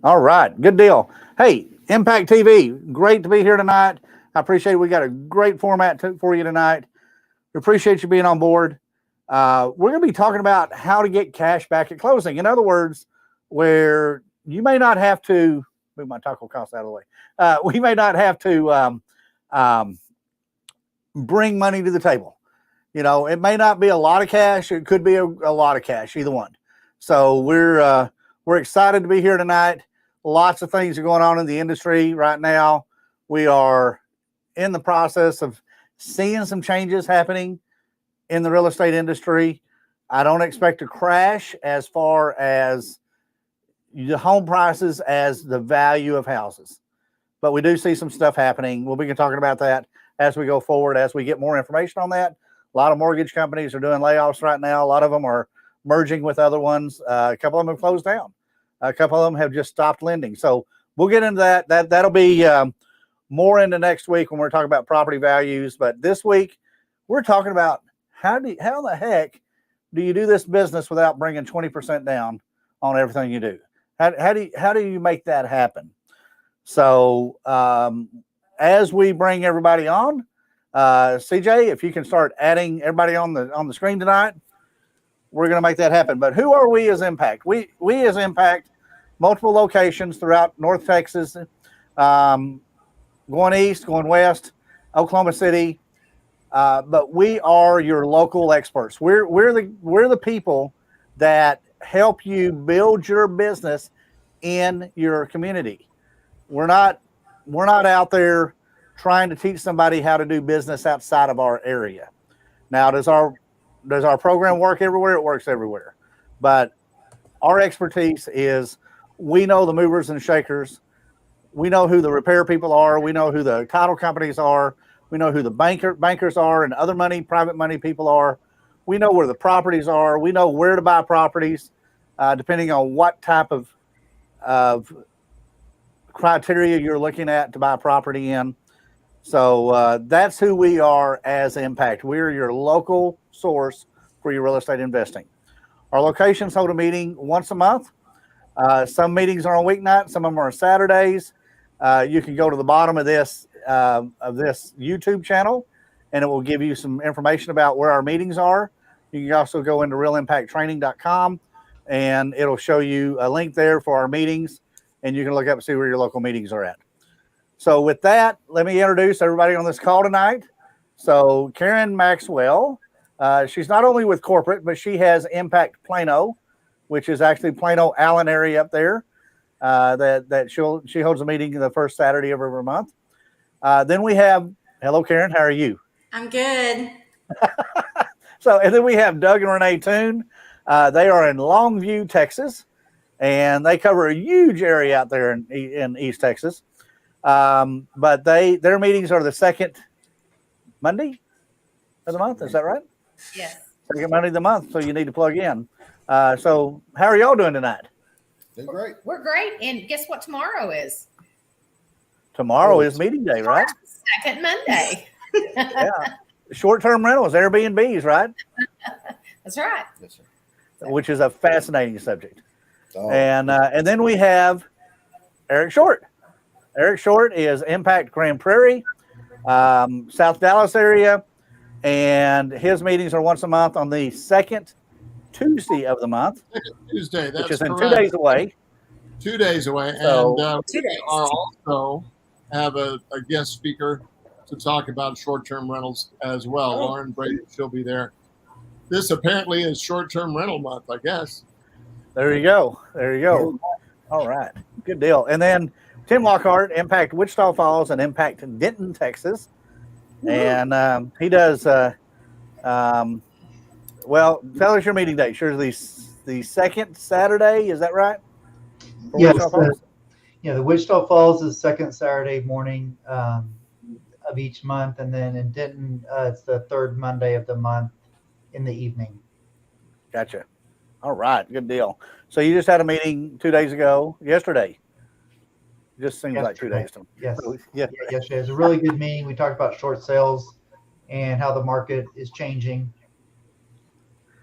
All right, good deal. Hey, Impact TV, great to be here tonight. I appreciate it. We got a great format for you tonight. We appreciate you being on board. We're going to be talking about how to get cash back at closing. In other words, where you may not have to move my taco cost out of the way. We may not have to bring money to the table. You know, it may not be a lot of cash. It could be a lot of cash, either one. So we're excited to be here tonight. Lots of things are going on in the industry right now. We are in the process of seeing some changes happening in the real estate industry. I don't expect to crash as far as the home prices as the value of houses, but we do see some stuff happening. We'll be talking about that as we go forward, as we get more information on that. A lot of mortgage companies are doing layoffs right now. A lot of them are merging with other ones. A couple of them have closed down. A couple of them have just stopped lending. So we'll get into that. That'll be more into next week when we're talking about property values. But this week, we're talking about how the heck do you do this business without bringing 20% down on everything you do? How do you make that happen? So as we bring everybody on, CJ, if you can start adding everybody on the screen tonight, we're going to make that happen. But who are we as Impact? We as Impact, multiple locations throughout North Texas, going east, going west, Oklahoma City. But we are your local experts. We're the people that help you build your business in your community. We're not out there trying to teach somebody how to do business outside of our area. Now, does our program work everywhere? It works everywhere. But our expertise is we know the movers and shakers. We know who the repair people are. We know who the title companies are. We know who the bankers are and other private money people are. We know where the properties are. We know where to buy properties, depending on what type of criteria you're looking at to buy property in. So that's who we are as Impact. We're your local source for your real estate investing. Our locations hold a meeting once a month. Some meetings are on weeknights. Some of them are on Saturdays. You can go to the bottom of this YouTube channel, and it will give you some information about where our meetings are. You can also go into realimpacttraining.com, and it'll show you a link there for our meetings, and you can look up and see where your local meetings are at. So with that, let me introduce everybody on this call tonight. So Karen Maxwell, she's not only with corporate, but she has Impact Plano, which is actually Plano Allen area up there. That she holds a meeting the first Saturday of every month. Then we have, hello Karen, how are you? I'm good. And then we have Doug and Renee Toon. They are in Longview, Texas, and they cover a huge area out there in East Texas. But their meetings are the second Monday of the month. Is that right? Yes. Second Monday of the month. So you need to plug in. So how are y'all doing tonight? Doing great. We're great. And guess what tomorrow is? Tomorrow is meeting day, right? Second Monday. Yeah. Short-term rentals, Airbnbs, right? That's right. Yes, sir. Which is a fascinating subject. Oh. And then we have Eric Short. Eric Short is Impact Grand Prairie, South Dallas area, and his meetings are once a month on the second Tuesday of the month. Tuesday, that's which is in correct. 2 days away. 2 days away. So, and 2 days. we also have a guest speaker to talk about short-term rentals as well. Oh. Lauren Brady, she'll be there. This apparently is short-term rental month, I guess. There you go. There you go. All right. Good deal. And then Tim Lockhart, Impact Wichita Falls and Impact Denton, Texas. And he does, well, tell us your meeting date. Sure, the second Saturday. Is that right? For Yes. Wichita Falls? The Wichita Falls is second Saturday morning of each month. And then in Denton, it's the third Monday of the month in the evening. Gotcha. All right. Good deal. So you just had a meeting 2 days ago, yesterday. Just seems like 2 days to me. Yes. So, yeah. Yesterday. It was a really good meeting. We talked about short sales and how the market is changing.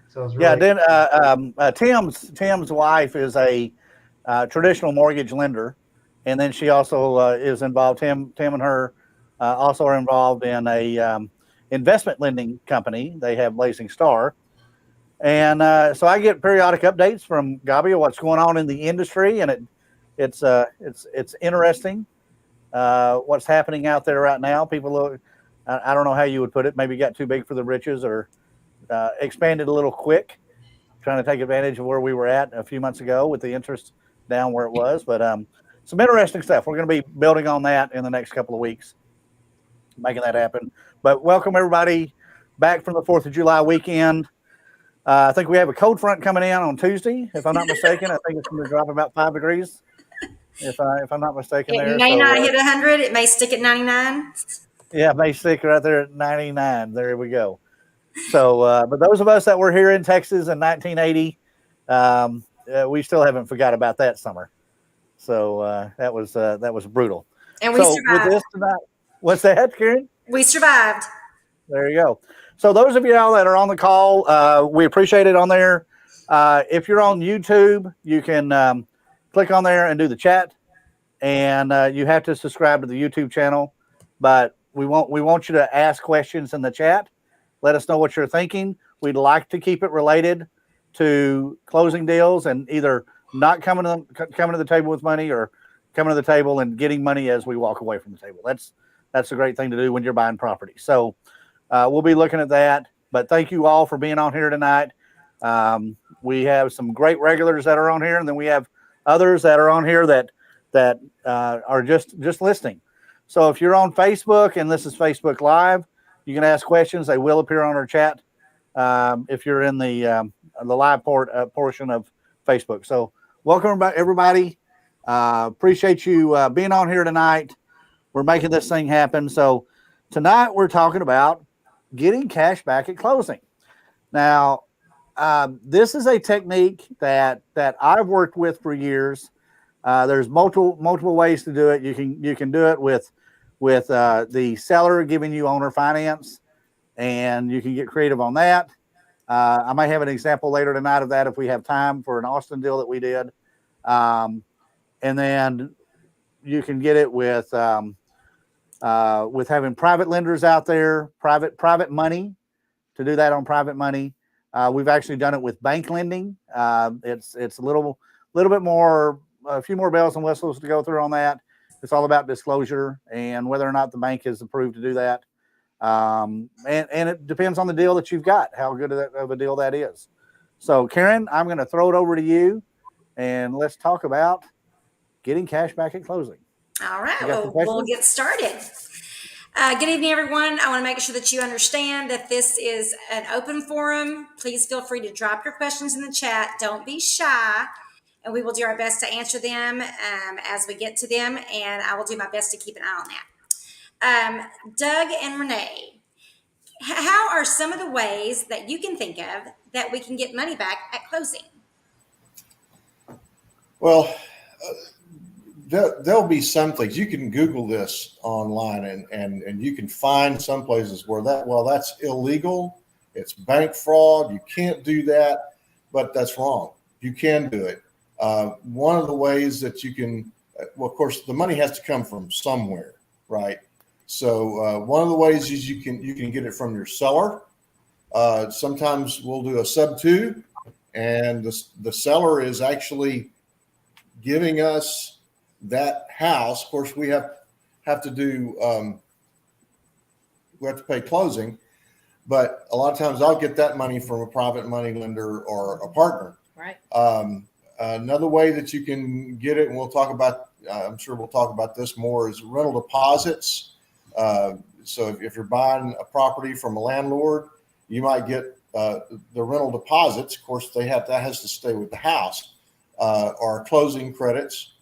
So it was really Then Tim's wife is a traditional mortgage lender. And then she also is involved. Tim and her also are involved in a investment lending company. They have Blazing Star. And so I get periodic updates from Gabi of what's going on in the industry, and it's interesting what's happening out there right now. People look, I don't know how you would put it, maybe got too big for the britches or expanded a little quick, trying to take advantage of where we were at a few months ago with the interest down where it was. But some interesting stuff. We're going to be building on that in the next couple of weeks, making that happen. But welcome everybody back from the 4th of July weekend. I think we have a cold front coming in on Tuesday, if I'm not mistaken. I think it's going to drop about 5 degrees, if I'm not mistaken. It may not hit 100. It may stick at 99. Yeah, it may stick right there at 99. There we go. So, but those of us that were here in Texas in 1980, we still haven't forgot about that summer. So that was brutal. And we survived. With this tonight, what's that, Karen? We survived. There you go. So those of y'all that are on the call, we appreciate it on there. If you're on YouTube, you can click on there and do the chat, and you have to subscribe to the YouTube channel. But we want you to ask questions in the chat. Let us know what you're thinking. We'd like to keep it related to closing deals and either not coming to the table with money or coming to the table and getting money as we walk away from the table. That's a great thing to do when you're buying property. So we'll be looking at that. But thank you all for being on here tonight. We have some great regulars that are on here, and then we have others that are on here that are just listening. So if you're on Facebook and this is Facebook Live, you can ask questions. They will appear on our chat if you're in the live portion of Facebook. So welcome everybody. Appreciate you being on here tonight. We're making this thing happen. So tonight we're talking about getting cash back at closing. Now, this is a technique that I've worked with for years. There's multiple ways to do it. You can do it with the seller giving you owner finance, and you can get creative on that. I might have an example later tonight of that if we have time for an Austin deal that we did. And then you can get it with having private lenders out there, private money, to do that on private money. We've actually done it with bank lending. It's a little bit more, a few more bells and whistles to go through on that. It's all about disclosure and whether or not the bank is approved to do that. And it depends on the deal that you've got, how good of a deal that is. So Karen, I'm going to throw it over to you, and let's talk about getting cash back at closing. All right, well, we'll get started. Good evening, everyone. I want to make sure that you understand that this is an open forum. Please feel free to drop your questions in the chat. Don't be shy, and we will do our best to answer them as we get to them, and I will do my best to keep an eye on that. Doug and Renee, how are some of the ways that you can think of that we can get money back at closing? Well, there'll be some things. You can Google this online and you can find some places where that's illegal. It's bank fraud. You can't do that, but that's wrong. You can do it. One of the ways that you can, well, of course, the money has to come from somewhere, right? So one of the ways is you can get it from your seller. Sometimes we'll do a sub-2, and the seller is actually giving us that house. Of course, we have to do we have to pay closing, but a lot of times I'll get that money from a private money lender or a partner. Right. Another way that you can get it, and we'll talk about, I'm sure we'll talk about this more, is rental deposits. So if you're buying a property from a landlord, you might get the rental deposits. Of course, that has to stay with the house, or closing credits,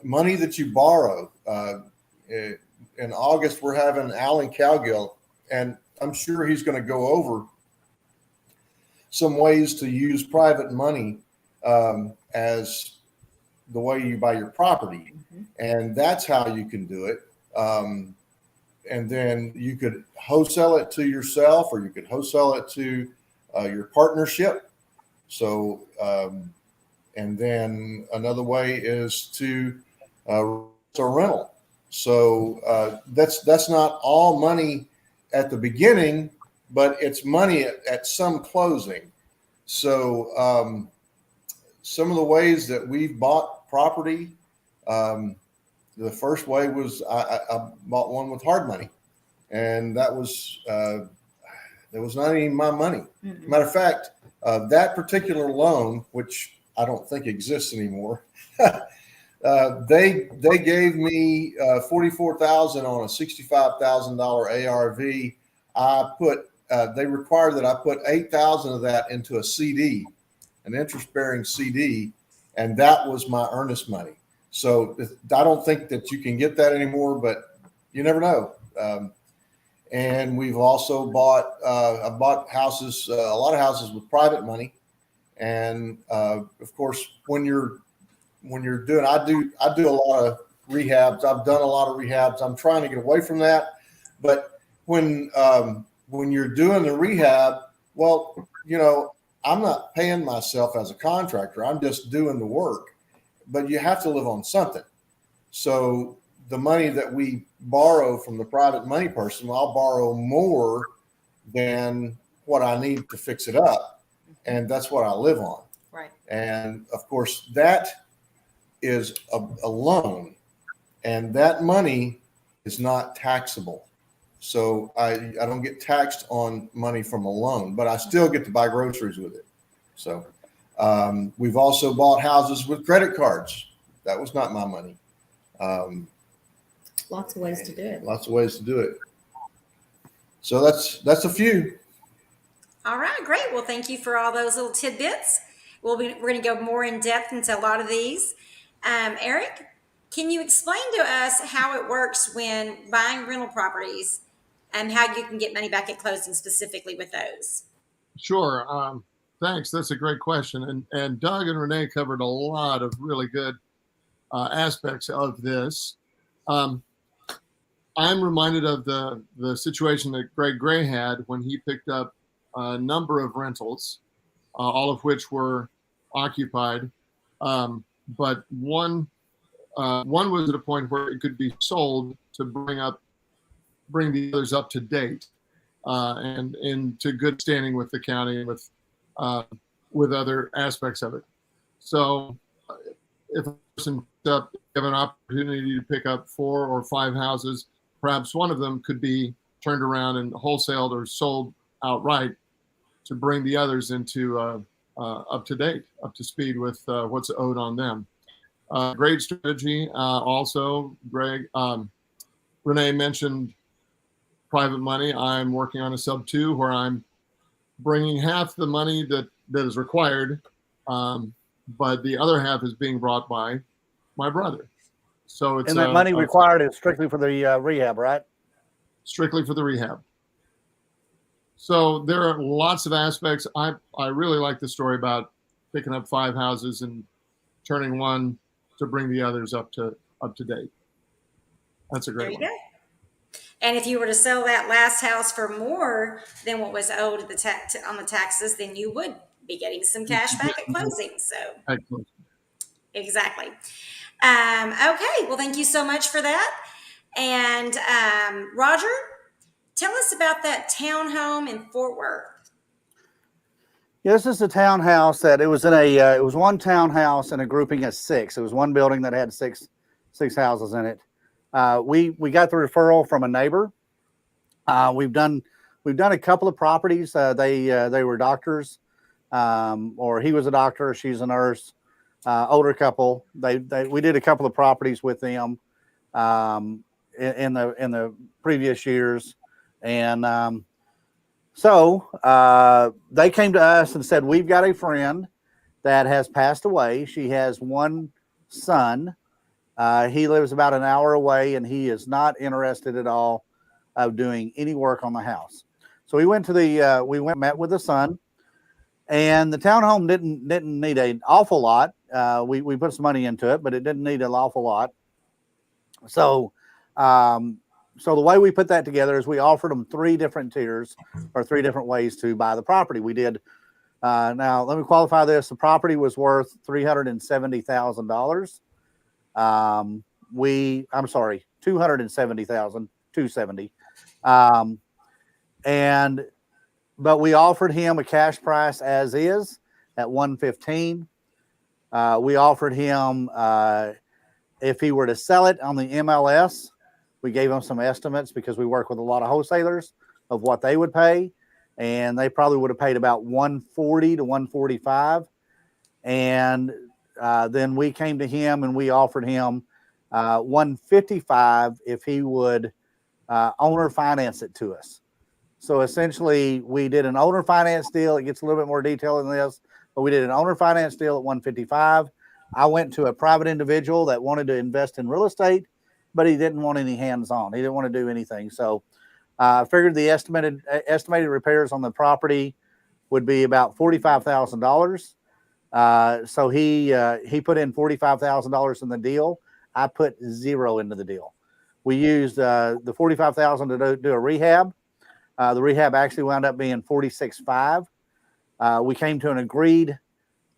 money that you borrow. In August, we're having Alan Cowgill, and I'm sure he's going to go over some ways to use private money as the way you buy your property. Mm-hmm. And that's how you can do it. And then you could wholesale it to yourself, or you could wholesale it to your partnership. So And then another way is to rental. So that's not all money at the beginning, but it's money at some closing. So some of the ways that we've bought property, the first way was I bought one with hard money, and that was not even my money. Mm-hmm. Matter of fact, that particular loan, which I don't think exists anymore, they gave me $44,000 on a $65,000 ARV. They required that I put $8,000 of that into a CD, an interest-bearing CD, and that was my earnest money. So I don't think that you can get that anymore, but you never know. And we've also I bought houses, a lot of houses with private money, and of course, when you're doing, I do a lot of rehabs. I've done a lot of rehabs. I'm trying to get away from that, but when you're doing the rehab, well, I'm not paying myself as a contractor. I'm just doing the work, but you have to live on something. So the money that we borrow from the private money person, I'll borrow more than what I need to fix it up. And that's what I live on. Right. And of course, that is a loan, and that money is not taxable. So I don't get taxed on money from a loan, but I still get to buy groceries with it. So we've also bought houses with credit cards. That was not my money. Lots of ways to do it. Lots of ways to do it. So that's a few. All right, great. Well, thank you for all those little tidbits. We're going to go more in depth into a lot of these. Eric, can you explain to us how it works when buying rental properties and how you can get money back at closing specifically with those? Sure. Thanks. That's a great question. And Doug and Renee covered a lot of really good aspects of this. I'm reminded of the situation that Greg Gray had when he picked up a number of rentals, all of which were occupied. But one was at a point where it could be sold to bring the others up to date and into good standing with the county and with other aspects of it. So if a person have an opportunity to pick up 4 or 5 houses, perhaps one of them could be turned around and wholesaled or sold outright to bring the others into up to date, up to speed with what's owed on them. Great strategy. Also, Greg, Renee mentioned private money. I'm working on a sub 2 where I'm bringing half the money that is required, but the other half is being brought by my brother. So it's and that money required is strictly for the rehab, right? Strictly for the rehab. So there are lots of aspects. I really like the story about picking up 5 houses and turning one to bring the others up to date. That's a great one. There you go. And if you were to sell that last house for more than what was owed on the taxes, then you would be getting some cash back at closing. So Excellent. Exactly. Okay. Well, thank you so much for that. And Roger, tell us about that townhome in Fort Worth. Yeah, this is a townhouse that it was one townhouse in a grouping of 6. It was one building that had six houses in it. We got the referral from a neighbor. We've done a couple of properties. They were doctors, or he was a doctor, she's a nurse. Older couple. We did a couple of properties with them in the previous years, and so they came to us and said, we've got a friend that has passed away. She has one son. He lives about an hour away, and he is not interested at all of doing any work on the house. So we went met with the son, and the townhome didn't need an awful lot. We put some money into it, but it didn't need an awful lot. So the way we put that together is we offered them 3 different tiers or 3 different ways to buy the property. We did Now, let me qualify this. The property was worth $370,000. I'm sorry, 270,000, 270. But we offered him a cash price as is at 115. We offered him, if he were to sell it on the MLS, we gave him some estimates because we work with a lot of wholesalers of what they would pay. And they probably would have paid about 140 to 145. And then we came to him and we offered him 155 if he would owner finance it to us. So essentially, we did an owner finance deal. It gets a little bit more detail than this, but we did an owner finance deal at 155. I went to a private individual that wanted to invest in real estate, but he didn't want any hands-on. He didn't want to do anything. So I figured the estimated repairs on the property would be about $45,000. So he put in $45,000 in the deal. I put zero into the deal. We used the $45,000 to do a rehab. The rehab actually wound up being $46,500. We came to an agreed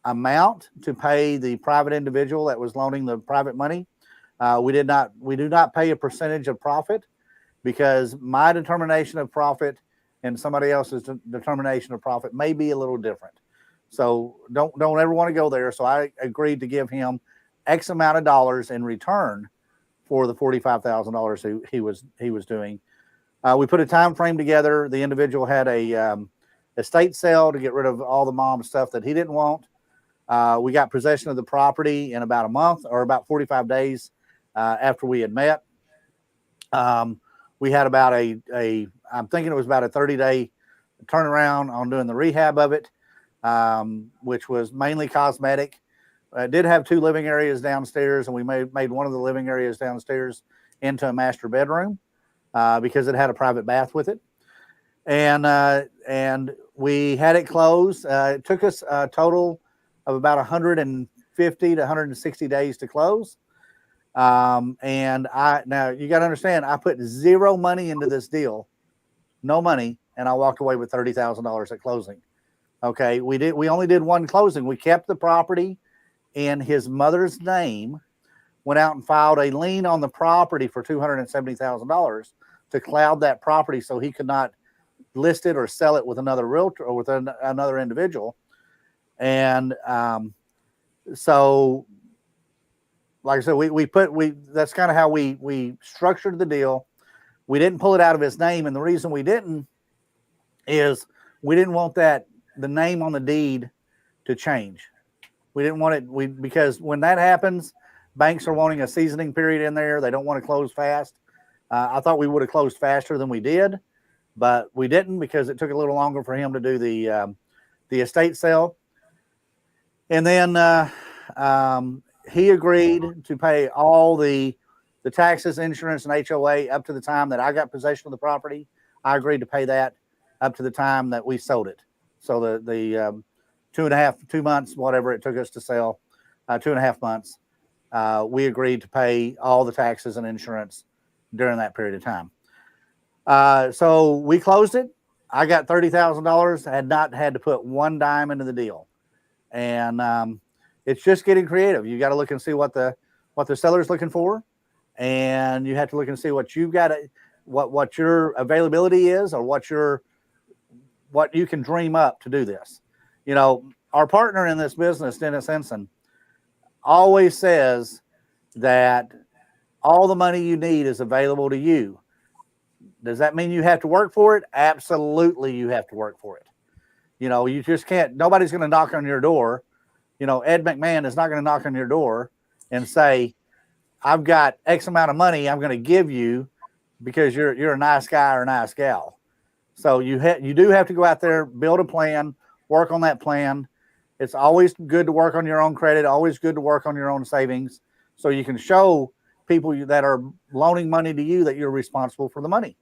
amount to pay the private individual that was loaning the private money. We do not pay a percentage of profit because my determination of profit and somebody else's determination of profit may be a little different. So don't ever want to go there. So I agreed to give him X amount of dollars in return for the $45,000 he was doing. We put a time frame together. The individual had a estate sale to get rid of all the mom stuff that he didn't want. We got possession of the property in about a month or about 45 days after we had met. We had about I'm thinking it was about a 30-day turnaround on doing the rehab of it, which was mainly cosmetic. It did have 2 living areas downstairs, and we made one of the living areas downstairs into a master bedroom because it had a private bath with it. And we had it closed. It took us a total of about 150 to 160 days to close. Now you got to understand, I put zero money into this deal, no money, and I walked away with $30,000 at closing. Okay, we only did one closing. We kept the property in his mother's name, went out and filed a lien on the property for $270,000 to cloud that property so he could not list it or sell it with another realtor or with another individual. And so, like I said, that's kind of how we structured the deal. We didn't pull it out of his name, and the reason we didn't is we didn't want the name on the deed to change. We didn't want it because when that happens, banks are wanting a seasoning period in there. They don't want to close fast. I thought we would have closed faster than we did, but we didn't because it took a little longer for him to do the estate sale. And then he agreed to pay all the taxes, insurance, and HOA up to the time that I got possession of the property. I agreed to pay that up to the time that we sold it. So the 2 months, whatever it took us to sell, 2.5 months, we agreed to pay all the taxes and insurance during that period of time. So we closed it. I got $30,000. I had not had to put one dime into the deal. And it's just getting creative. You got to look and see what the seller's looking for, and you have to look and see what you've got, what your availability is, or what you can dream up to do this. You know, our partner in this business, Dennis Henson, always says that all the money you need is available to you. Does that mean you have to work for it? Absolutely, you have to work for it. You know, you just can't. Nobody's going to knock on your door. You know, Ed McMahon is not going to knock on your door and say, "I've got X amount of money I'm going to give you because you're a nice guy or a nice gal." So you do have to go out there, build a plan, work on that plan. It's always good to work on your own credit. Always good to work on your own savings, so you can show people that are loaning money to you that you're responsible for the money.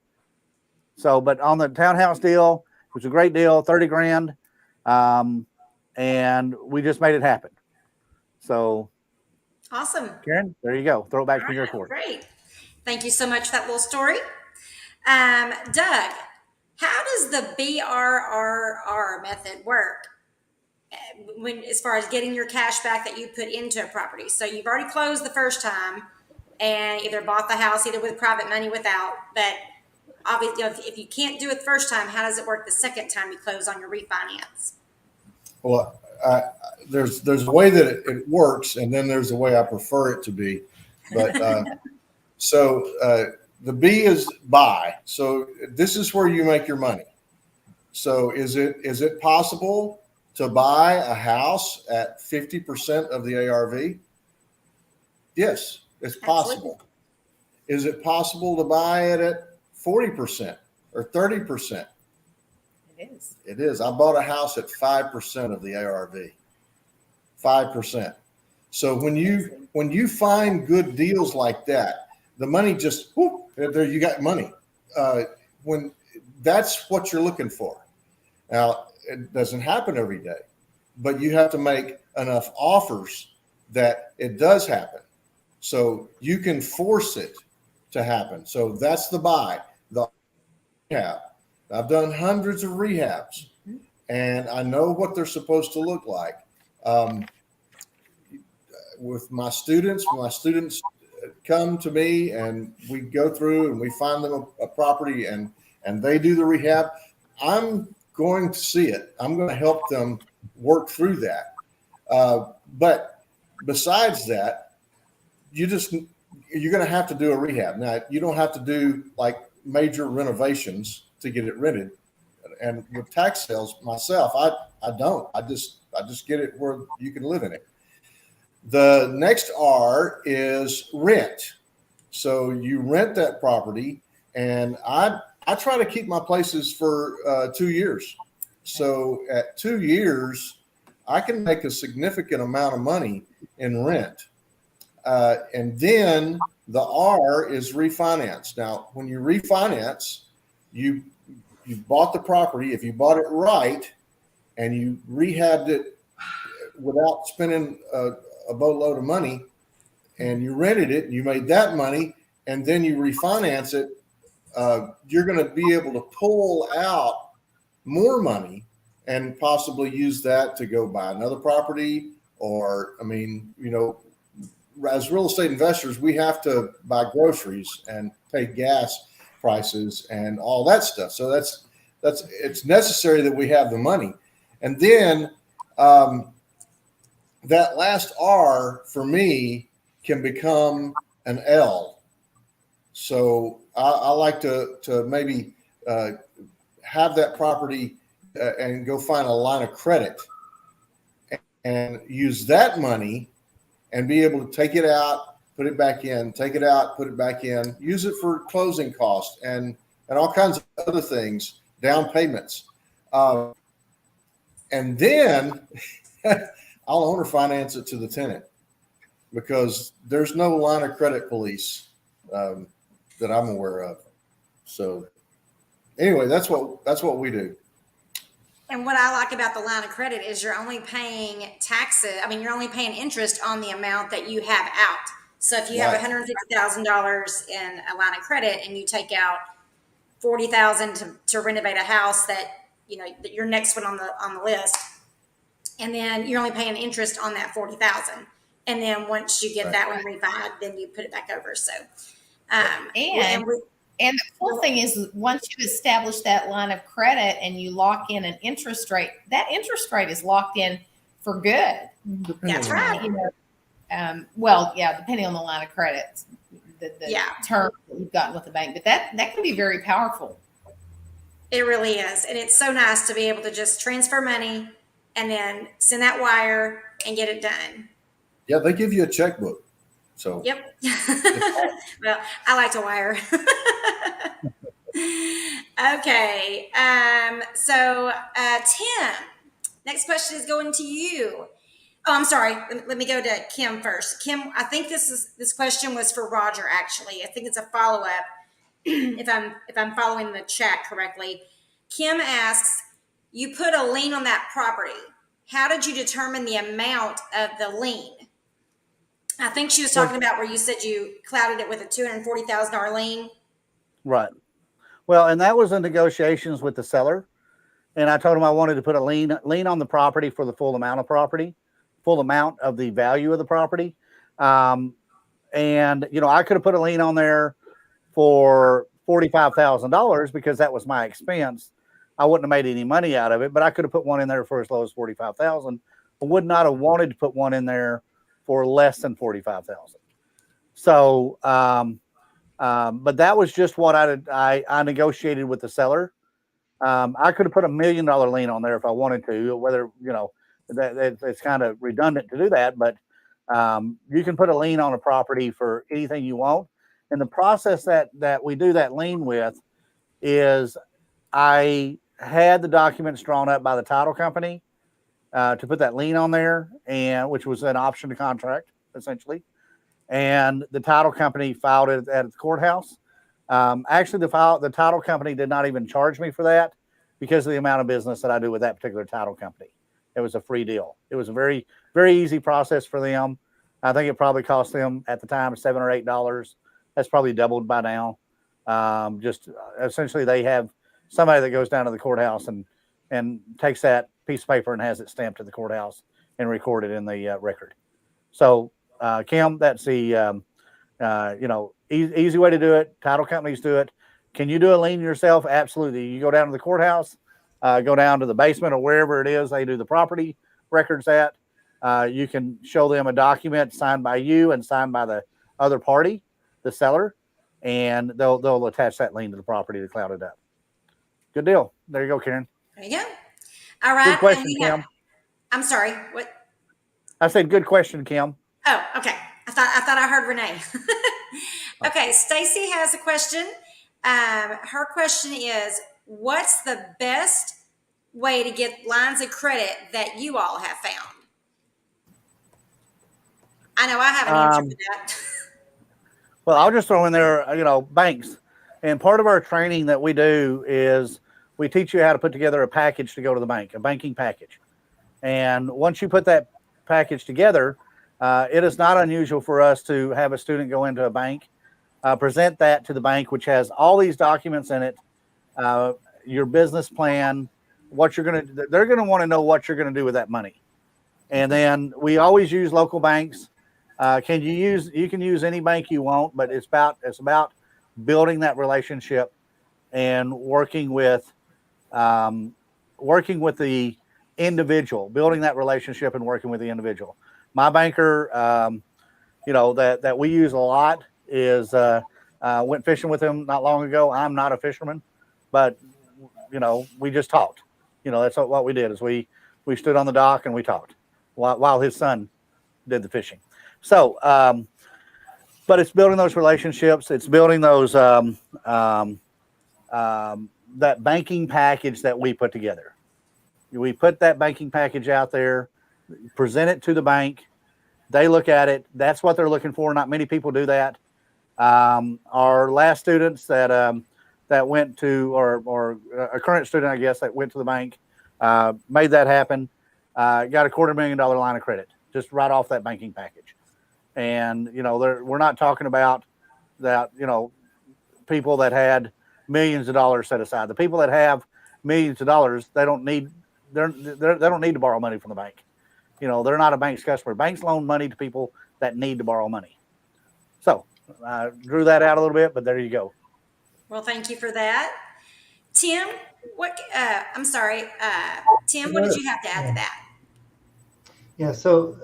So, but on the townhouse deal, it was a great deal, $30,000. And we just made it happen. So Awesome. Karen, there you go. Throw it back to your court. Great. Thank you so much for that little story. Doug, how does the BRRR method work? when, as far as getting your cash back that you put into a property. So you've already closed the first time and either bought the house either with private money without, but obviously if you can't do it the first time, how does it work the second time you close on your refinance? Well, there's a way that it works, and then there's a way I prefer it to be. But the B is buy. So this is where you make your money. So is it possible to buy a house at 50% of the ARV? Yes, it's possible. Absolutely. Is it possible to buy it at 40% or 30%? It is. It is. I bought a house at 5% of the ARV. 5%. So when you find good deals like that, the money just whoop, there you got money. When that's what you're looking for. Now it doesn't happen every day, but you have to make enough offers that it does happen. So you can force it to happen. So that's the buy. The rehab. I've done hundreds of rehabs, and I know what they're supposed to look like. With my students, when my students come to me and we go through and we find them a property and they do the rehab, I'm going to see it. I'm going to help them work through that. But besides that, you're going to have to do a rehab. Now, you don't have to do like major renovations to get it rented. And with tax sales myself, I don't. I just get it where you can live in it. The next R is rent. So you rent that property, and I try to keep my places for 2 years. So at 2 years, I can make a significant amount of money in rent. And then the R is refinance. Now, when you refinance, you bought the property. If you bought it right and you rehabbed it without spending a boatload of money, and you rented it, and you made that money, and then you refinance it, you're going to be able to pull out more money and possibly use that to go buy another property. Or, I mean, as real estate investors, we have to buy groceries and pay gas prices and all that stuff. So it's necessary that we have the money. And then that last R for me can become an L. So I like to maybe have that property and go find a line of credit and use that money and be able to take it out, put it back in, take it out, put it back in, use it for closing costs and all kinds of other things, down payments. And then I'll owner finance it to the tenant, because there's no line of credit police that I'm aware of. So anyway, that's what we do. And what I like about the line of credit is you're only paying taxes. I mean, you're only paying interest on the amount that you have out. So if you have $150,000 in a line of credit and you take out $40,000 to renovate a house that your next one on the list, and then you're only paying interest on that $40,000. And then once you get that one refied, then you put it back over. So, and the cool thing is, once you establish that line of credit and you lock in an interest rate, that interest rate is locked in for good. That's right. Depending on the line of credit, the term that you've gotten with the bank, but that can be very powerful. It really is. And it's so nice to be able to just transfer money and then send that wire and get it done. Yeah, they give you a checkbook. So yep. Well, I like to wire. Okay. So Tim, next question is going to you. Oh, I'm sorry. Let me go to Kim first. Kim, I think this question was for Roger. Actually, I think it's a follow up. if I'm following the chat correctly, Kim asks, you put a lien on that property. How did you determine the amount of the lien? I think she was talking about where you said you clouded it with a $240,000 lien. Right. Well, and that was in negotiations with the seller. and I told him I wanted to put a lien on the property for the full amount of the value of the property. And I could have put a lien on there for $45,000 because that was my expense. I wouldn't have made any money out of it, but I could have put one in there for as low as $45,000. I would not have wanted to put one in there for less than $45,000. So, but that was just what I negotiated with the seller. I could have put $1 million lien on there if I wanted to, whether, it's kind of redundant to do that, but you can put a lien on a property for anything you want. And the process that we do that lien with is I had the documents drawn up by the title company to put that lien on there, and which was an option to contract essentially. And the title company filed it at the courthouse. Actually, the title company did not even charge me for that because of the amount of business that I do with that particular title company. It was a free deal. It was a very, very easy process for them. I think it probably cost them at the time $7 or $8. That's probably doubled by now. Just essentially, they have somebody that goes down to the courthouse and takes that piece of paper and has it stamped at the courthouse and recorded in the record. So, Kim, that's the easy way to do it. Title companies do it. Can you do a lien yourself? Absolutely. You go down to the courthouse, go down to the basement or wherever it is they do the property records at. You can show them a document signed by you and signed by the other party, the seller, and they'll attach that lien to the property to cloud it up. Good deal. There you go, Karen. There you go. All right. Good question, Kim. I'm sorry. What? I said good question, Kim. Oh, okay. I thought I heard Renee. Okay, Stacy has a question. Her question is, what's the best way to get lines of credit that you all have found? I know I have an answer for that. Well, I'll just throw in there, banks. And part of our training that we do is we teach you how to put together a package to go to the bank, a banking package. And once you put that package together, it is not unusual for us to have a student go into a bank, present that to the bank, which has all these documents in it, your business plan, they're going to want to know what you're going to do with that money. And then we always use local banks. You can use any bank you want, but it's about building that relationship and working with the individual, building that relationship and working with the individual. My banker, that we use a lot is went fishing with him not long ago. I'm not a fisherman, but we just talked. That's what we did is we stood on the dock and we talked while his son did the fishing. So, but it's building those relationships. It's building those that banking package that we put together. We put that banking package out there, present it to the bank. They look at it. That's what they're looking for. Not many people do that. Our last students that went to, or a current student, I guess, that went to the bank, made that happen. Got a $250,000 line of credit just right off that banking package. And we're not talking about that. People that had millions of dollars set aside. The people that have millions of dollars, they don't need to borrow money from the bank. They're not a bank's customer. Banks loan money to people that need to borrow money. So I drew that out a little bit, but there you go. Well, thank you for that. Tim, Tim, what did you have to add to that? Yeah, so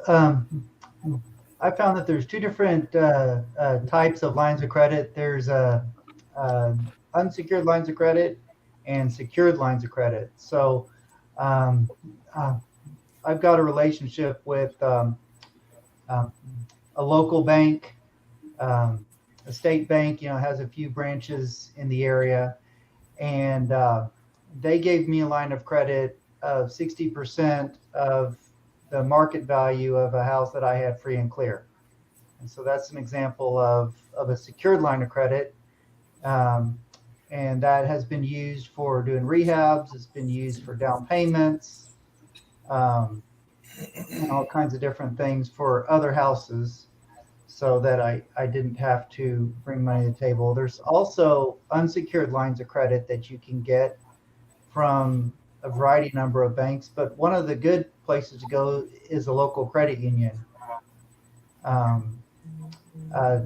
I found that there's two different types of lines of credit. There's unsecured lines of credit and secured lines of credit. So I've got a relationship with a local bank, a state bank, has a few branches in the area. And they gave me a line of credit of 60% of the market value of a house that I had free and clear. And so that's an example of a secured line of credit. And that has been used for doing rehabs. It's been used for down payments, and all kinds of different things for other houses so that I didn't have to bring money to the table. There's also unsecured lines of credit that you can get from a variety number of banks, but one of the good places to go is a local credit union. Um, uh,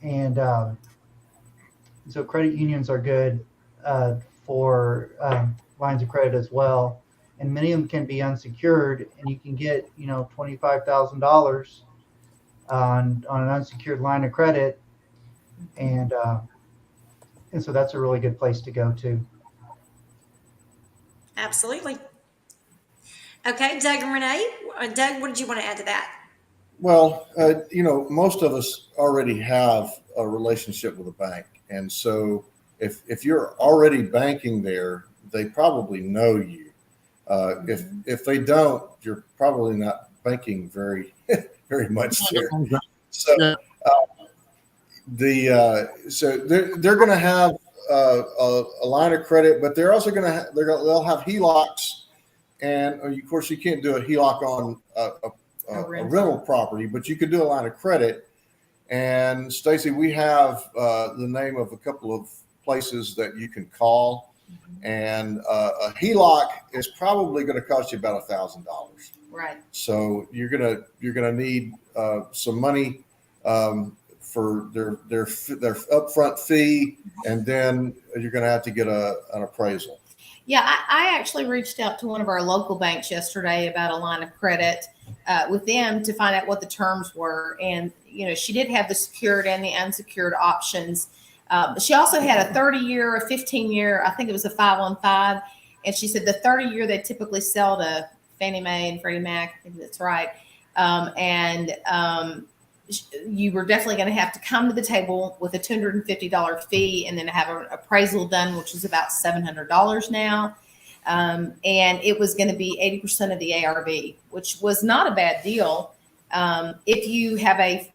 and so credit unions are good for lines of credit as well. And many of them can be unsecured, and you can get, $25,000 on an unsecured line of credit, and so that's a really good place to go to. Absolutely. Okay, Doug and Renee. Doug, what did you want to add to that? Well, most of us already have a relationship with a bank. And so if you're already banking there, they probably know you. If they don't, you're probably not banking very, very much there. So so they're going to have a line of credit, but they're also going to they'll have HELOCs, and of course you can't do a HELOC on a rental property, but you could do a line of credit. And Stacy, we have the name of a couple of places that you can call. And a HELOC is probably going to cost you about $1,000. Right. So you're gonna need some money for their upfront fee, and then you're going to have to get an appraisal. Yeah, I actually reached out to one of our local banks yesterday about a line of credit with them to find out what the terms were. And, she did have the secured and the unsecured options. But she also had a 30-year, a 15-year, I think it was a 5-on-5. And she said the 30-year they typically sell to Fannie Mae and Freddie Mac. I think that's right. You were definitely going to have to come to the table with a $250 fee and then have an appraisal done, which is about $700 now. And it was going to be 80% of the ARV, which was not a bad deal if you have a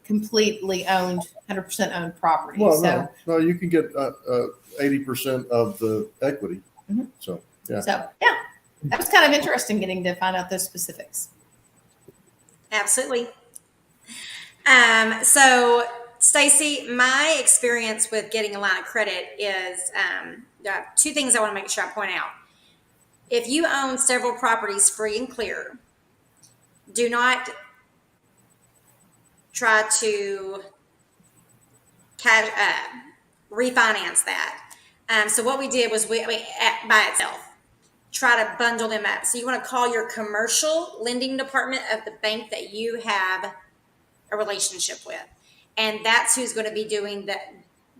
completely owned, 100% owned property. Well, no, you can get 80% of the equity. Mm-hmm. So, yeah. That was kind of interesting getting to find out those specifics. Absolutely. So Stacy, my experience with getting a line of credit is there are two things I want to make sure I point out. If you own several properties free and clear, do not try to refinance that. So what we did was we by itself, try to bundle them up. So you want to call your commercial lending department of the bank that you have a relationship with. And that's who's going to be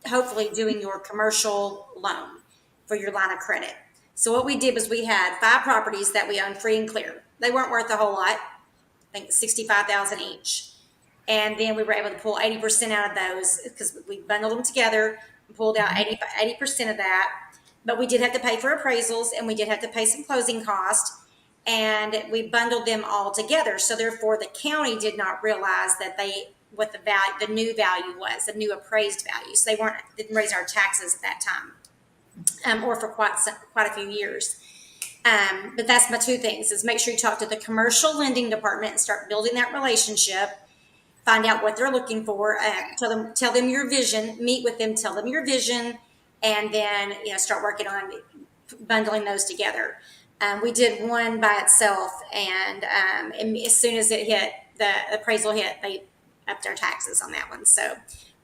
hopefully doing your commercial loan for your line of credit. So what we did was we had 5 properties that we owned free and clear. They weren't worth a whole lot. I think $65,000 each. And then we were able to pull 80% out of those because we bundled them together and pulled out 80% of that. But we did have to pay for appraisals, and we did have to pay some closing costs, and we bundled them all together. So therefore, the county did not realize that what the new value was, the new appraised value. So they didn't raise our taxes at that time, or for quite a few years. But that's my 2 things: is make sure you talk to the commercial lending department and start building that relationship. Find out what they're looking for. Tell them your vision. Meet with them. Tell them your vision. And then, start working on bundling those together. We did one by itself, and as soon as the appraisal hit, they upped our taxes on that one. So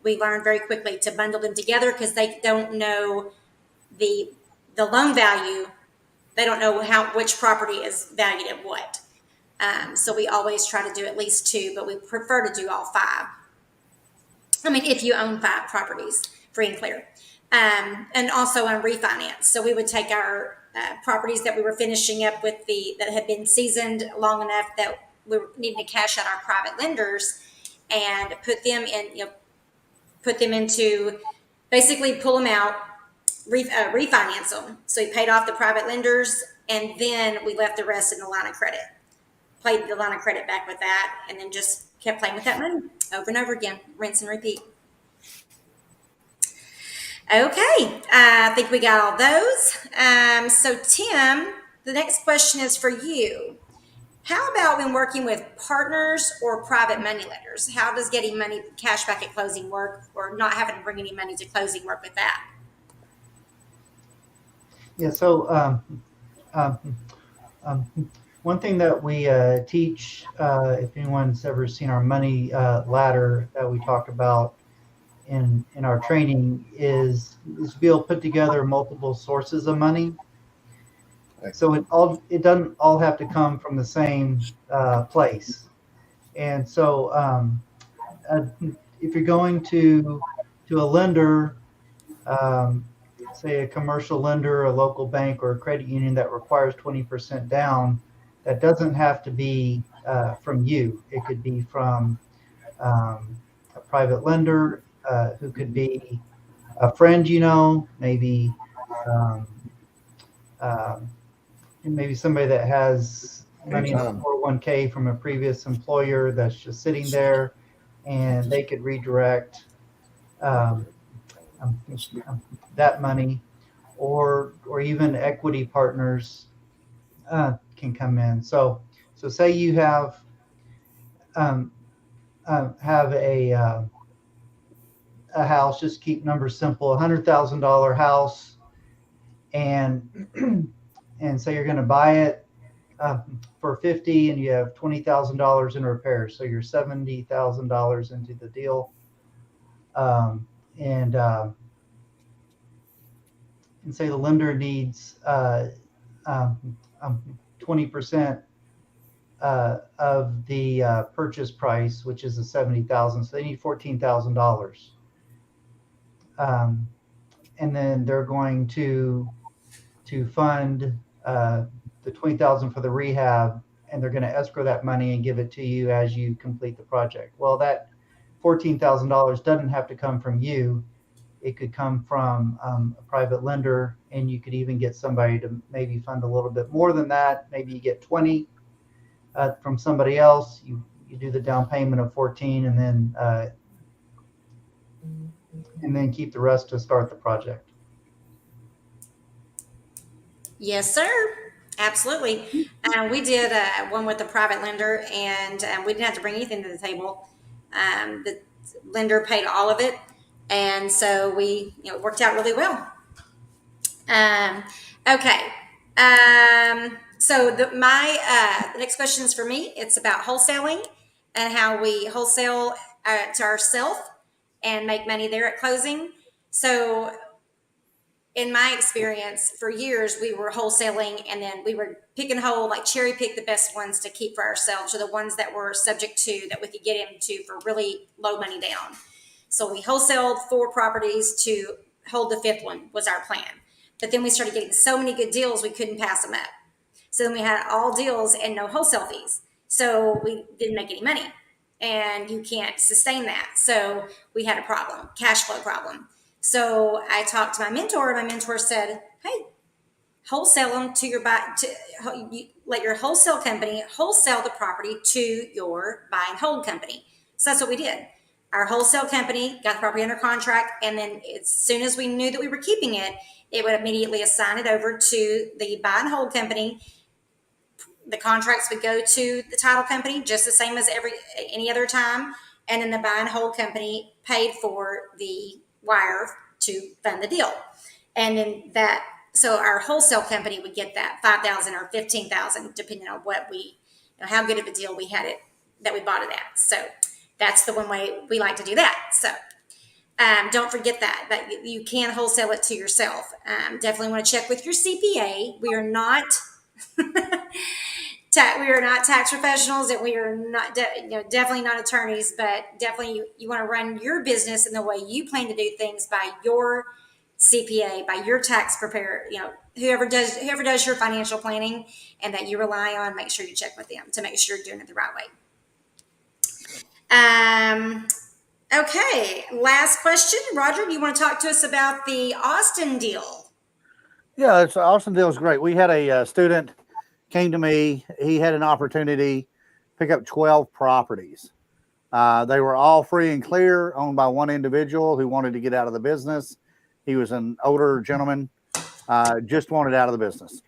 we learned very quickly to bundle them together because they don't know the loan value. They don't know which property is valued at what. So we always try to do at least 2, but we prefer to do all 5. I mean, if you own 5 properties, free and clear. And also on refinance. So we would take our properties that we were finishing up with that had been seasoned long enough that we were needing to cash out our private lenders and put them into, basically pull them out, refinance them. So we paid off the private lenders, and then we left the rest in the line of credit. Played the line of credit back with that, and then just kept playing with that money over and over again, rinse and repeat. Okay, I think we got all those. So Tim, the next question is for you. How about when working with partners or private money lenders? How does getting money cash back at closing work, or not having to bring any money to closing work with that? Yeah. So um, um, one thing that we teach, if anyone's ever seen our money ladder that we talk about in our training, is to be able to put together multiple sources of money. So it doesn't all have to come from the same place. And so uh, if you're going to a lender, um, say a commercial lender, a local bank, or a credit union that requires 20% down, that doesn't have to be from you. It could be from a private lender, who could be a friend, maybe um, um, maybe somebody that has money in a Anytime. 401k from a previous employer that's just sitting there, and they could redirect um, um, that money, or even equity partners can come in. So say you um, have a house. Just keep numbers simple. $100,000 house, and and say you're going to buy it for 50, and you have $20,000 in repairs. So you're $70,000 into the deal, um, and and say the lender needs 20% of the purchase price, which is the 70,000. So they need $14,000, and then they're going to fund the 20,000 for the rehab, and they're going to escrow that money and give it to you as you complete the project. Well, that $14,000 doesn't have to come from you. It could come from a private lender, and you could even get somebody to maybe fund a little bit more than that. Maybe you get 20 from somebody else. You do the down payment of 14, and then keep the rest to start the project. Yes, sir. Absolutely. We did one with a private lender, and we didn't have to bring anything to the table. The lender paid all of it, and so it worked out really well. Okay. So the next question is for me. It's about wholesaling and how we wholesale to ourselves and make money there at closing. So in my experience, for years, we were wholesaling, and then we were pick and hold, like cherry pick the best ones to keep for ourselves, or the ones that were subject to, that we could get into for really low money down. So we wholesaled 4 properties to hold the 5th one was our plan. But then we started getting so many good deals, we couldn't pass them up. So then we had all deals and no wholesale fees. So we didn't make any money, and you can't sustain that. So we had a problem, cash flow problem. So I talked to my mentor, and my mentor said, hey, wholesale them to let your wholesale company wholesale the property to your buy and hold company. So that's what we did. Our wholesale company got the property under contract, and then as soon as we knew that we were keeping it, it would immediately assign it over to the buy and hold company. The contracts would go to the title company just the same as any other time, and then the buy and hold company paid for the wire to fund the deal. And then so our wholesale company would get that $5,000 or $15,000, depending on how good of a deal we had it, that we bought it at. So that's the one way we like to do that. So don't forget that you can wholesale it to yourself. Definitely want to check with your CPA. We are not we are not tax professionals, and we are not definitely not attorneys, but definitely you want to run your business in the way you plan to do things by your CPA, by your tax preparer, whoever does your financial planning, and that you rely on. Make sure you check with them to make sure you're doing it the right way. Okay, last question. Roger, do you want to talk to us about the Austin deal? Yeah, it's Austin deal is great. We had a student came to me. He had an opportunity to pick up 12 properties. They were all free and clear, owned by one individual who wanted to get out of the business. He was an older gentleman, just wanted out of the business.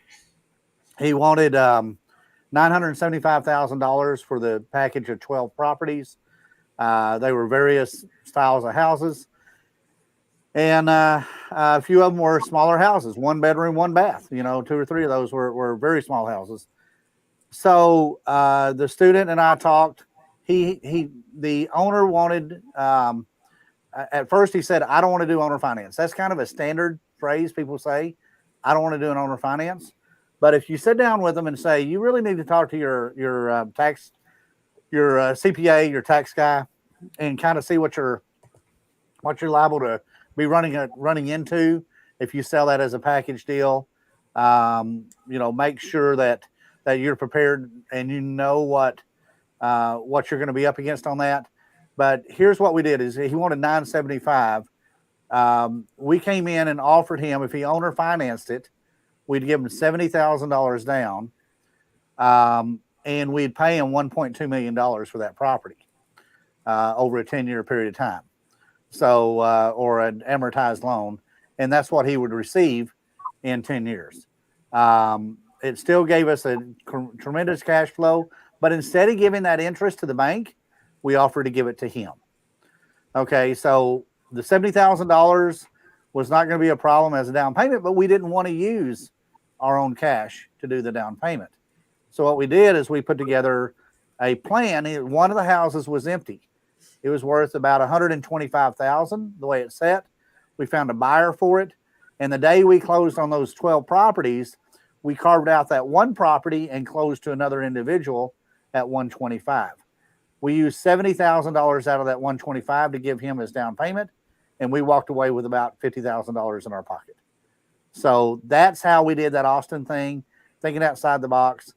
He wanted $975,000 for the package of 12 properties. They were various styles of houses. And a few of them were smaller houses, 1 bedroom, 1 bath. 2 or 3 of those were very small houses. So the student and I talked. The owner wanted. At first, he said, "I don't want to do owner finance." That's kind of a standard phrase people say. I don't want to do an owner finance. But if you sit down with them and say, you really need to talk to your CPA, your tax guy, and kind of see what you're liable to be running into if you sell that as a package deal. Make sure that you're prepared and you know what you're going to be up against on that. But here's what we did: is he wanted $975. We came in and offered him, if he owner financed it, we'd give him $70,000 down, and we'd pay him $1.2 million for that property over a 10-year period of time. So, or an amortized loan, and that's what he would receive in 10 years. It still gave us a tremendous cash flow, but instead of giving that interest to the bank, we offered to give it to him. Okay, so the $70,000 was not going to be a problem as a down payment, but we didn't want to use our own cash to do the down payment. So what we did is we put together a plan. One of the houses was empty. It was worth about $125,000 the way it's set. We found a buyer for it. And the day we closed on those 12 properties, we carved out that one property and closed to another individual at $125,000. We used $70,000 out of that $125,000 to give him his down payment, and we walked away with about $50,000 in our pocket. So that's how we did that Austin thing, thinking outside the box.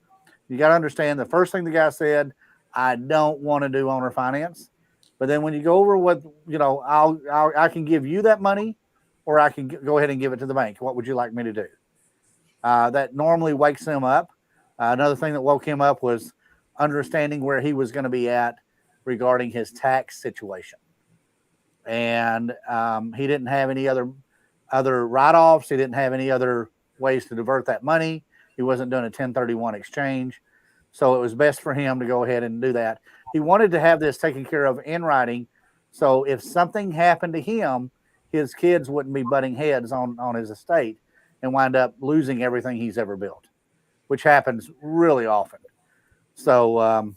You got to understand, the first thing the guy said, I don't want to do owner finance. But then when you go over what, I can give you that money, or I can go ahead and give it to the bank. What would you like me to do? That normally wakes him up. Another thing that woke him up was understanding where he was going to be at regarding his tax situation. And he didn't have any other write-offs. He didn't have any other ways to divert that money. He wasn't doing a 1031 exchange. So it was best for him to go ahead and do that. He wanted to have this taken care of in writing. So if something happened to him, his kids wouldn't be butting heads on his estate and wind up losing everything he's ever built, which happens really often. So,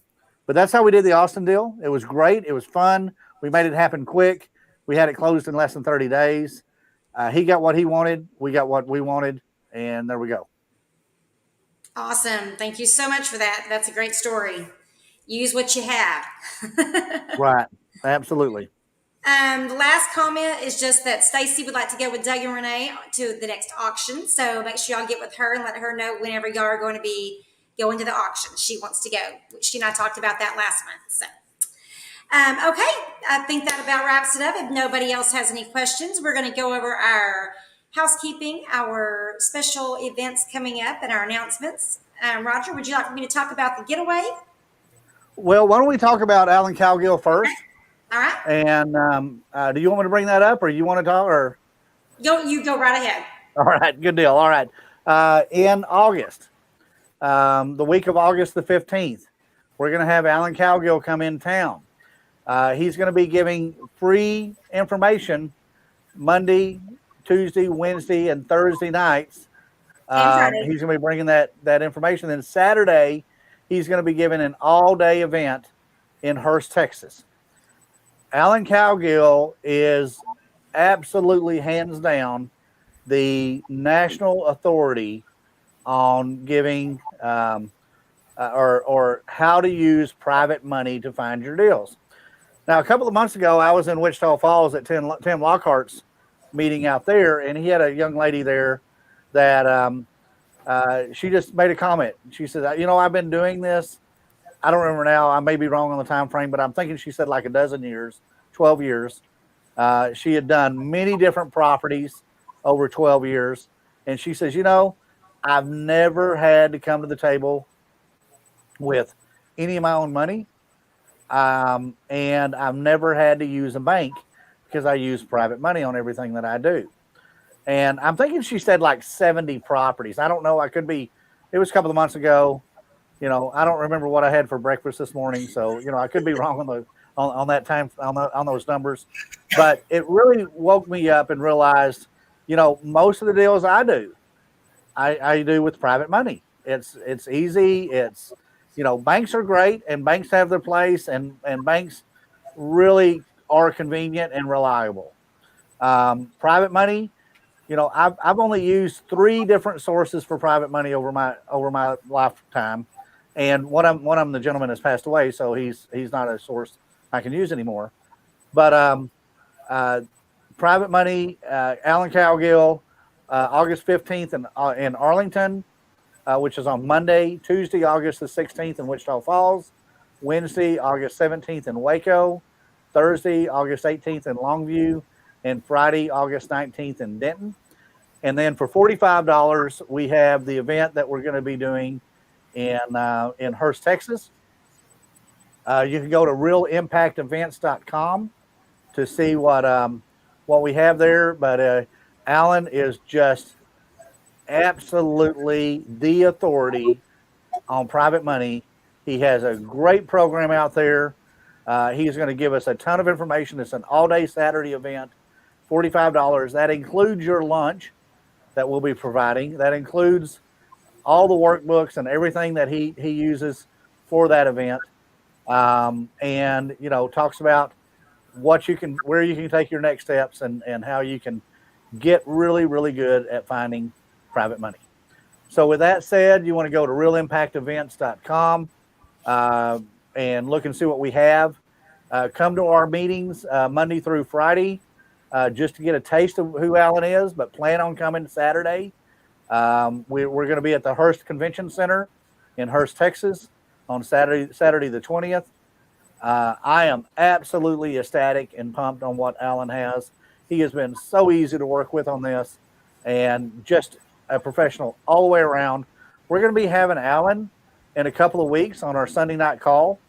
but that's how we did the Austin deal. It was great. It was fun. We made it happen quick. We had it closed in less than 30 days. He got what he wanted. We got what we wanted. And there we go. Awesome. Thank you so much for that. That's a great story. Use what you have. Right. Absolutely. The last comment is just that Stacy would like to go with Doug and Renee to the next auction. So make sure y'all get with her and let her know whenever y'all are going to be going to the auction. She wants to go. She and I talked about that last month. So, okay. I think that about wraps it up. If nobody else has any questions, we're going to go over our housekeeping, our special events coming up, and our announcements. Roger, would you like me to talk about the getaway? Well, why don't we talk about Alan Cowgill first? Okay. All right. And do you want me to bring that up, or you want to talk? Or you go right ahead. All right, good deal. All right. In August, the week of August the 15th, we're going to have Alan Cowgill come in town. He's going to be giving free information Monday, Tuesday, Wednesday, and Thursday nights. He's going to be bringing that information. Then Saturday, he's going to be giving an all-day event in Hurst, Texas. Alan Cowgill is absolutely, hands down, the national authority on giving or how to use private money to find your deals. Now, a couple of months ago, I was in Wichita Falls at Tim Lockhart's meeting out there, and he had a young lady there that she just made a comment. She said, I've been doing this. I don't remember now. I may be wrong on the time frame, but I'm thinking she said like 12 years. She had done many different properties over 12 years. And she says, I've never had to come to the table with any of my own money. And I've never had to use a bank because I use private money on everything that I do. And I'm thinking she said like 70 properties. I don't know. It was a couple of months ago. I don't remember what I had for breakfast this morning, so I could be wrong on that time on those numbers, but it really woke me up and realized, most of the deals I do with private money. It's easy. It's banks are great, and banks have their place, and banks really are convenient and reliable. Private money, I've only used 3 different sources for private money over my lifetime, and one of them, the gentleman has passed away, so he's not a source I can use anymore. But uh, private money, Alan Cowgill, August 15th in Arlington, which is on Monday, Tuesday, August the 16th in Wichita Falls, Wednesday, August 17th in Waco, Thursday, August 18th in Longview, and Friday, August 19th in Denton. And then for $45, we have the event that we're going to be doing in Hurst, Texas. You can go to realimpactevents.com to see what we have there. But Alan is just absolutely the authority on private money. He has a great program out there. He's going to give us a ton of information. It's an all-day Saturday event, $45. That includes your lunch that we'll be providing. That includes all the workbooks and everything that he uses for that event. And talks about where you can take your next steps and how you can get really, really good at finding private money. So with that said, you want to go to realimpactevents.com and look and see what we have. Come to our meetings Monday through Friday just to get a taste of who Alan is, but plan on coming Saturday. We're going to be at the Hurst Convention Center in Hurst, Texas on Saturday the 20th. I am absolutely ecstatic and pumped on what Alan has. He has been so easy to work with on this and just a professional all the way around. We're going to be having Alan in a couple of weeks on our Sunday night call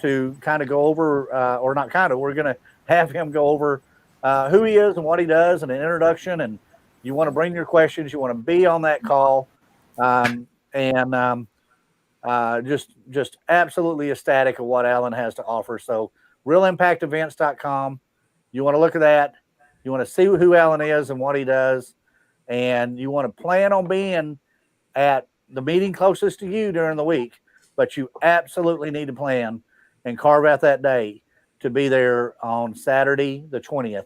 to kind of go over, we're going to have him go over who he is and what he does and an introduction. And you want to bring your questions. You want to be on that call. Just absolutely ecstatic of what Alan has to offer. So realimpactevents.com. You want to look at that. You want to see who Alan is and what he does. And you want to plan on being at the meeting closest to you during the week, but you absolutely need to plan and carve out that day to be there on Saturday, the 20th,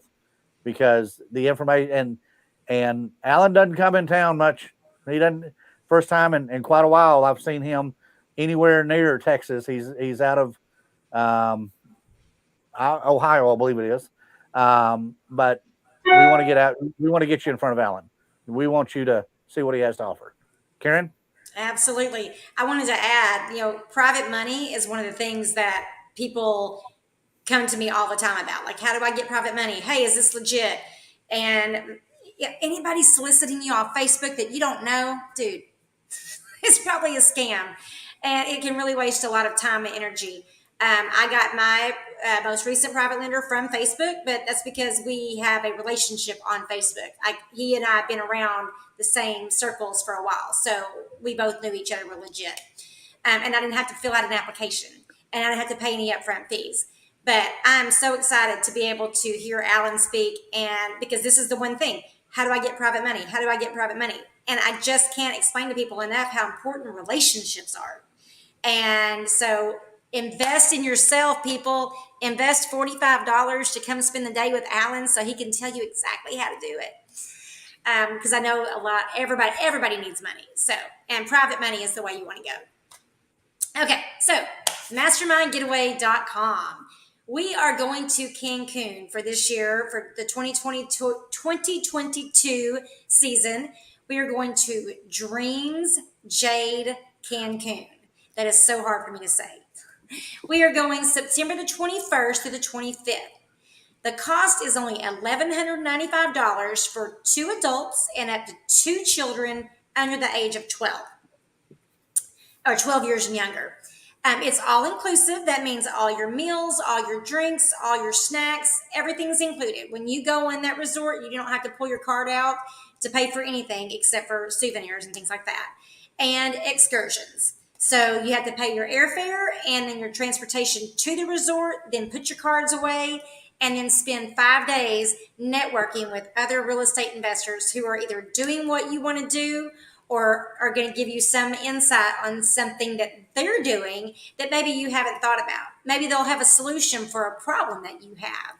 because the information and Alan doesn't come in town much. He doesn't. First time in quite a while I've seen him anywhere near Texas. He's out of Ohio, I believe it is. But we want to get out. We want to get you in front of Alan. We want you to see what he has to offer. Karen? Absolutely. I wanted to add, private money is one of the things that people come to me all the time about. Like, how do I get private money? Hey, is this legit? And anybody soliciting you on Facebook that you don't know, dude, it's probably a scam. And it can really waste a lot of time and energy. I got my most recent private lender from Facebook, but that's because we have a relationship on Facebook. He and I have been around the same circles for a while, so we both knew each other were legit. And I didn't have to fill out an application, and I didn't have to pay any upfront fees. But I'm so excited to be able to hear Alan speak, and because this is the one thing. How do I get private money? How do I get private money? And I just can't explain to people enough how important relationships are. And so invest in yourself, people. Invest $45 to come spend the day with Alan so he can tell you exactly how to do it. Because I know everybody needs money. And private money is the way you want to go. Okay, so mastermindgetaway.com. We are going to Cancun for this year, for the 2022 season. We are going to Dreams Jade Cancun. That is so hard for me to say. We are going September the 21st through the 25th. The cost is only $1,195 for 2 adults and up to 2 children under the age of 12 or 12 years and younger. It's all inclusive. That means all your meals, all your drinks, all your snacks, everything's included. When you go in that resort, you don't have to pull your card out to pay for anything except for souvenirs and things like that, and excursions. So you have to pay your airfare and then your transportation to the resort, then put your cards away, and then spend 5 days networking with other real estate investors who are either doing what you want to do or are going to give you some insight on something that they're doing that maybe you haven't thought about. Maybe they'll have a solution for a problem that you have.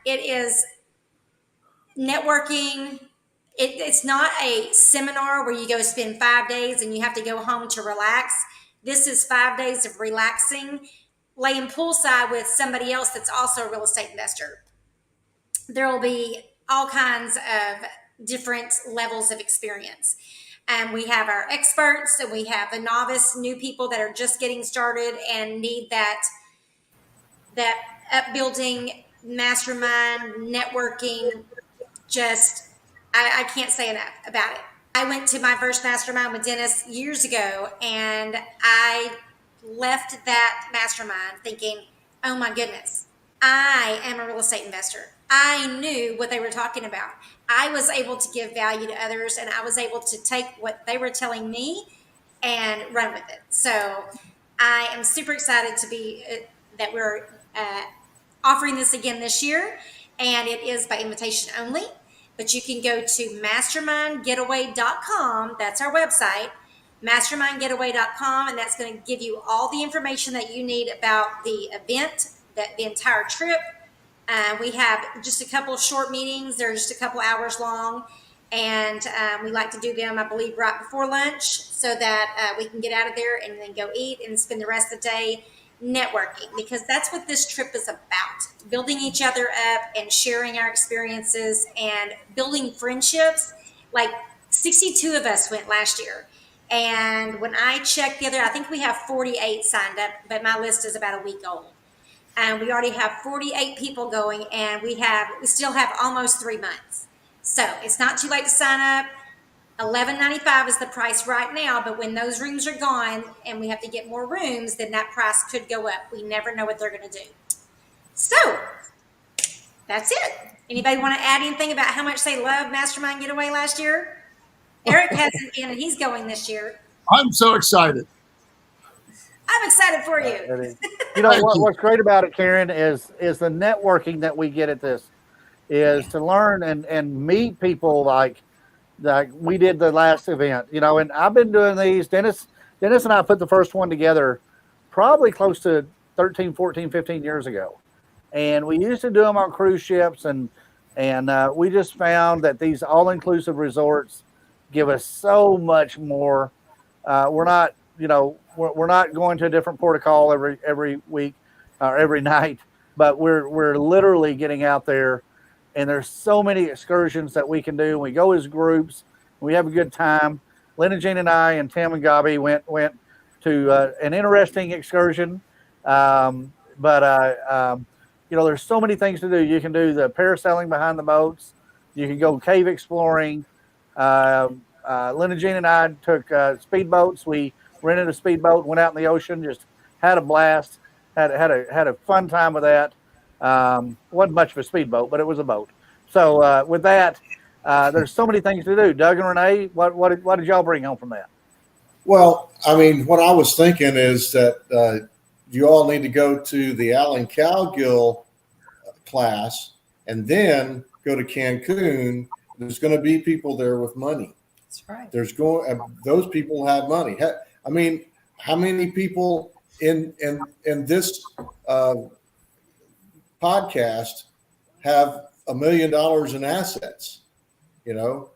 It is networking. It's not a seminar where you go spend 5 days and you have to go home to relax. This is 5 days of relaxing, laying poolside with somebody else that's also a real estate investor. There will be all kinds of different levels of experience. And we have our experts and we have the novice new people that are just getting started and need that upbuilding, mastermind, networking. Just, I can't say enough about it. I went to my first mastermind with Dennis years ago, and I left that mastermind thinking, oh my goodness, I am a real estate investor. I knew what they were talking about. I was able to give value to others, and I was able to take what they were telling me and run with it. So I am super excited to be that we're offering this again this year, and it is by invitation only. But you can go to mastermindgetaway.com. That's our website, mastermindgetaway.com, and that's going to give you all the information that you need about the event, the entire trip. We have just a couple of short meetings. They're just a couple hours long, and we like to do them, I believe, right before lunch so that we can get out of there and then go eat and spend the rest of the day networking, because that's what this trip is about, building each other up and sharing our experiences and building friendships. Like 62 of us went last year, and when I checked the other, I think we have 48 signed up, but my list is about a week old, and we already have 48 people going, and we still have almost 3 months. So it's not too late to sign up. $11.95 is the price right now, but when those rooms are gone and we have to get more rooms, then that price could go up. We never know what they're going to do. So that's it. Anybody want to add anything about how much they loved Mastermind Getaway last year? Eric hasn't been, and he's going this year. I'm so excited. I'm excited for you. You know what's great about it, Karen, is the networking that we get at this, is to learn and meet people like we did the last event, you know. And I've been doing these. Dennis and I put the first one together probably close to 13, 14, 15 years ago. And we used to do them on cruise ships, and we just found that these all-inclusive resorts give us so much more. We're not going to a different port of call every week or every night, but we're literally getting out there. And there's so many excursions that we can do. We go as groups. We have a good time. Lynn and Jean and I and Tim and Gabi went to an interesting excursion. There's so many things to do. You can do the parasailing behind the boats. You can go cave exploring. Lynn and Jean and I took speedboats. We rented a speedboat, went out in the ocean, just had a blast. Had a fun time with that. Wasn't much of a speedboat, but it was a boat. So with that, there's so many things to do. Doug and Renee, what did y'all bring home from that? Well, I mean, what I was thinking is that you all need to go to the Alan Cowgill class and then go to Cancun. There's going to be people there with money. That's right. Those people have money. I mean, how many people in this podcast have $1 million in assets, you know?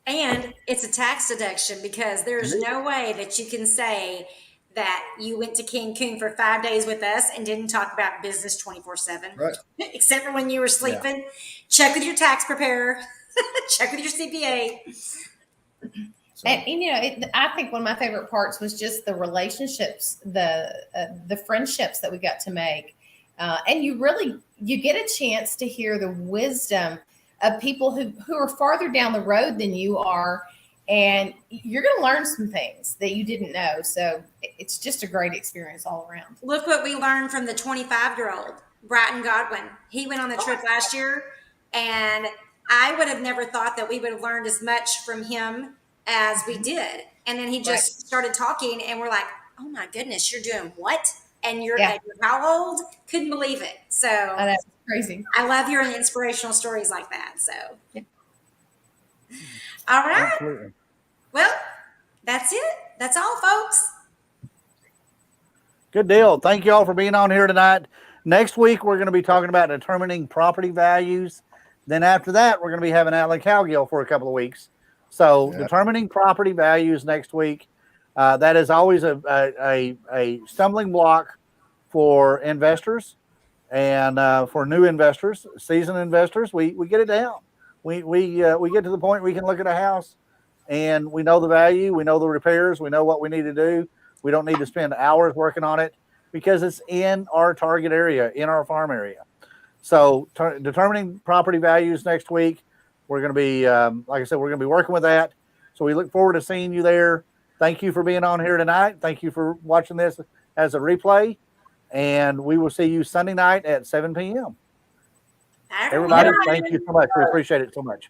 And it's a tax deduction, because there's no way that you can say that you went to Cancun for 5 days with us and didn't talk about business 24/7, Right? Except for when you were sleeping. Yeah. Check with your tax preparer. Check with your CPA. So. And I think one of my favorite parts was just the relationships, the friendships that we got to make. And you get a chance to hear the wisdom of people who are farther down the road than you are, and you're going to learn some things that you didn't know. So it's just a great experience all around. Look what we learned from the 25-year-old, Bryton Godwin. He went on the trip last year, and I would have never thought that we would have learned as much from him as we did. And then he just started talking, and we're like, oh my goodness, you're doing what? And you're at how old? Couldn't believe it. So That's crazy. I love hearing inspirational stories like that. So, all right. Absolutely. Well, that's it. That's all, folks. Good deal. Thank you all for being on here tonight. Next week, we're going to be talking about determining property values. Then after that, we're going to be having Alan Cowgill for a couple of weeks. So determining property values next week. That is always a stumbling block for investors and for new investors, seasoned investors. We get it down. We get to the point we can look at a house and we know the value, we know the repairs, we know what we need to do. We don't need to spend hours working on it because it's in our target area, in our farm area. So determining property values next week. We're going to be, like I said, we're going to be working with that. So we look forward to seeing you there. Thank you for being on here tonight. Thank you for watching this as a replay. And we will see you Sunday night at 7 p.m. Everybody, thank you so much. We appreciate it so much.